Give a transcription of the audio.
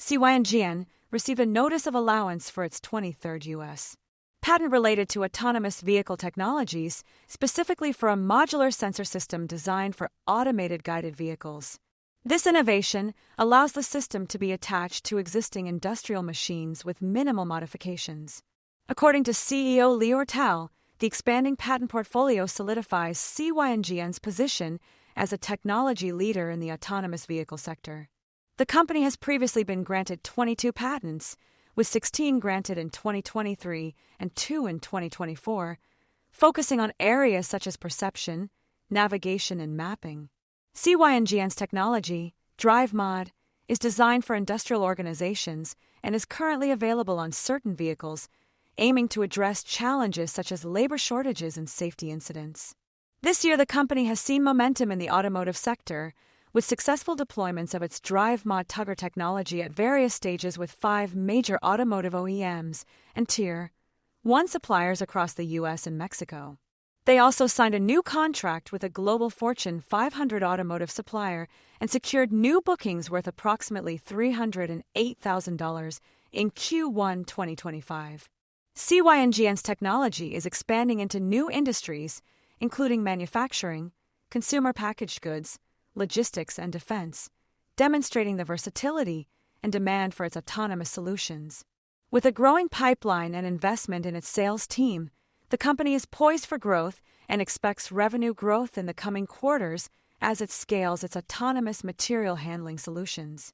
CYN received a notice of allowance for its 23rd U.S. patent related to autonomous vehicle technologies, specifically for a modular sensor system designed for automated guided vehicles. This innovation allows the system to be attached to existing industrial machines with minimal modifications. According to CEO Lior Tal, the expanding patent portfolio solidifies CYN's position as a technology leader in the autonomous vehicle sector. The company has previously been granted 22 patents, with 16 granted in 2023 and 2 in 2024, focusing on areas such as perception, navigation, and mapping. CYN's technology, DriveMod, is designed for industrial organizations and is currently available on certain vehicles, aiming to address challenges such as labor shortages and safety incidents. This year, the company has seen momentum in the automotive sector, with successful deployments of its DriveMod Tugger technology at various stages with 5 major automotive OEMs and Tier 1 suppliers across the U.S. and Mexico. They also signed a new contract with a global Fortune 500 automotive supplier and secured new bookings worth approximately $308,000 in Q1 2025. CYN's technology is expanding into new industries, including manufacturing, consumer packaged goods, logistics, and defense, demonstrating the versatility and demand for its autonomous solutions. With a growing pipeline and investment in its sales team, the company is poised for growth and expects revenue growth in the coming quarters as it scales its autonomous material handling solutions.